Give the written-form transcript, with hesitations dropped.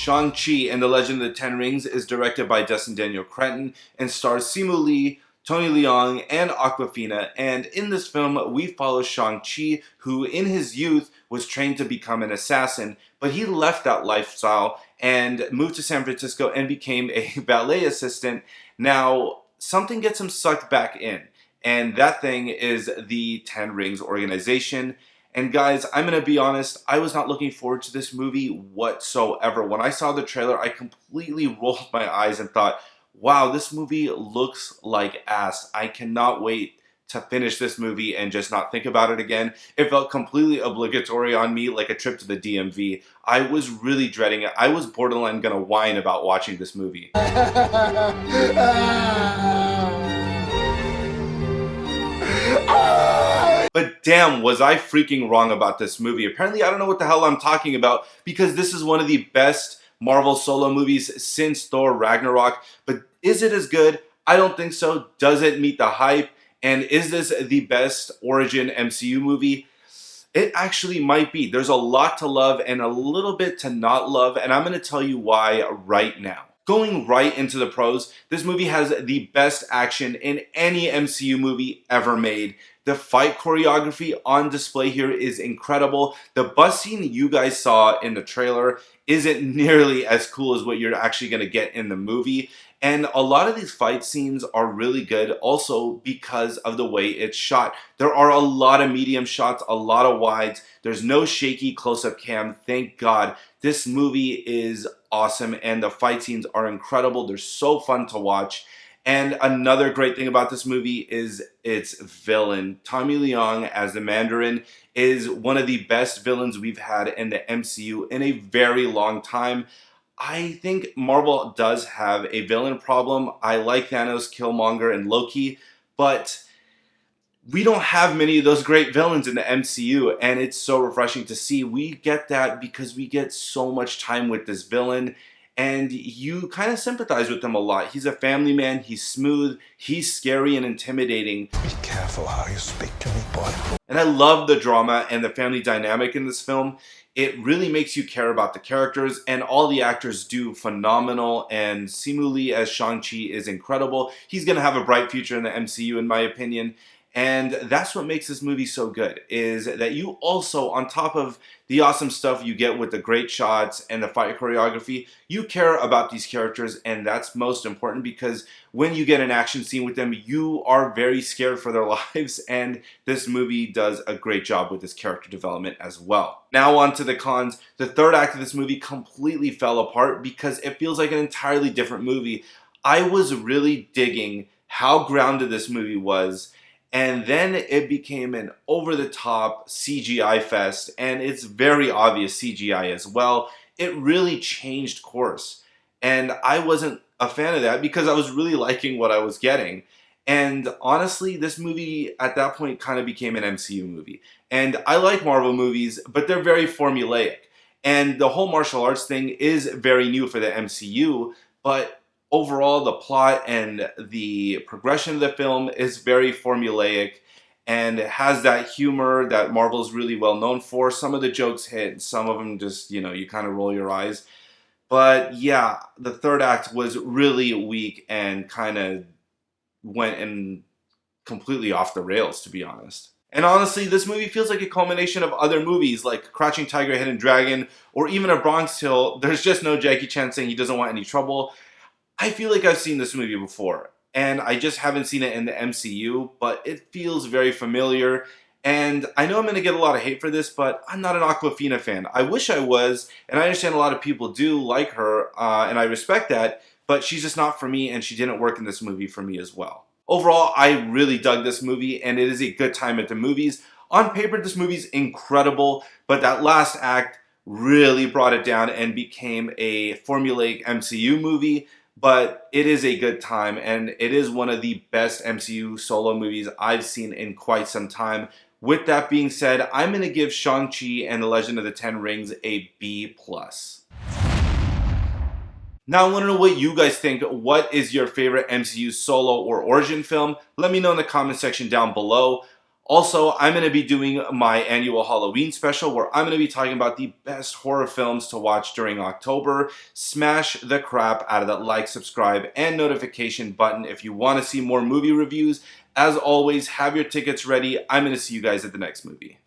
Shang-Chi and the Legend of the Ten Rings is directed by Destin Daniel Cretton and stars Simu Lee, Tony Leong, and Aquafina. And in this film, we follow Shang-Chi, who in his youth was trained to become an assassin, but he left that lifestyle and moved to San Francisco and became a ballet assistant. Now, something gets him sucked back in, and that thing is the Ten Rings organization. And guys, I'm going to be honest, I was not looking forward to this movie whatsoever. When I saw the trailer, I completely rolled my eyes and thought, wow, this movie looks like ass. I cannot wait to finish this movie and just not think about it again. It felt completely obligatory on me, like a trip to the DMV. I was really dreading it. I was borderline going to whine about watching this movie. But damn, was I freaking wrong about this movie. Apparently, I don't know what the hell I'm talking about, because this is one of the best Marvel solo movies since Thor Ragnarok. But is it as good? I don't think so. Does it meet the hype? And is this the best origin MCU movie? It actually might be. There's a lot to love and a little bit to not love, and I'm going to tell you why right now. Going right into the pros, this movie has the best action in any MCU movie ever made. The fight choreography on display here is incredible. The bus scene you guys saw in the trailer isn't nearly as cool as what you're actually going to get in the movie. And a lot of these fight scenes are really good also because of the way it's shot. There are a lot of medium shots, a lot of wides. There's no shaky close-up cam, thank God. This movie is awesome and the fight scenes are incredible. They're so fun to watch. And another great thing about this movie is its villain. Tommy Leong as the Mandarin is one of the best villains we've had in the MCU in a very long time. I think Marvel does have a villain problem. I like Thanos, Killmonger, and Loki, but we don't have many of those great villains in the MCU, and it's so refreshing to see. We get that because we get so much time with this villain, and you kind of sympathize with him a lot. He's a family man, he's smooth, he's scary and intimidating. Be careful how you speak to me, boy. And I love the drama and the family dynamic in this film. It really makes you care about the characters, and all the actors do phenomenal, and Simu Lee as Shang-Chi is incredible. He's going to have a bright future in the MCU, in my opinion. And that's what makes this movie so good, is that you also, on top of the awesome stuff you get with the great shots and the fight choreography, you care about these characters, and that's most important because when you get an action scene with them, you are very scared for their lives, and this movie does a great job with this character development as well. Now on to the cons. The third act of this movie completely fell apart because it feels like an entirely different movie. I was really digging how grounded this movie was, and then it became an over-the-top CGI fest, and it's very obvious CGI as well. It really changed course, and I wasn't a fan of that because I was really liking what I was getting. And honestly, this movie at that point kind of became an MCU movie. And I like Marvel movies, but they're very formulaic. And the whole martial arts thing is very new for the MCU, but overall, the plot and the progression of the film is very formulaic and it has that humor that Marvel's really well known for. Some of the jokes hit, some of them just, you kind of roll your eyes. But yeah, the third act was really weak and kind of went in completely off the rails, to be honest. And honestly, this movie feels like a culmination of other movies like Crouching Tiger, Hidden Dragon, or even A Bronx Tale. There's just no Jackie Chan saying he doesn't want any trouble. I feel like I've seen this movie before, and I just haven't seen it in the MCU, but it feels very familiar, and I know I'm going to get a lot of hate for this, but I'm not an Aquafina fan. I wish I was, and I understand a lot of people do like her, and I respect that, but she's just not for me, and she didn't work in this movie for me as well. Overall, I really dug this movie, and it is a good time at the movies. On paper, this movie's incredible, but that last act really brought it down and became a formulaic MCU movie. But it is a good time, and it is one of the best MCU solo movies I've seen in quite some time. With that being said, I'm going to give Shang-Chi and the Legend of the Ten Rings a B+. Now I want to know what you guys think. What is your favorite MCU solo or origin film? Let me know in the comment section down below. Also, I'm going to be doing my annual Halloween special where I'm going to be talking about the best horror films to watch during October. Smash the crap out of that like, subscribe, and notification button if you want to see more movie reviews. As always, have your tickets ready. I'm going to see you guys at the next movie.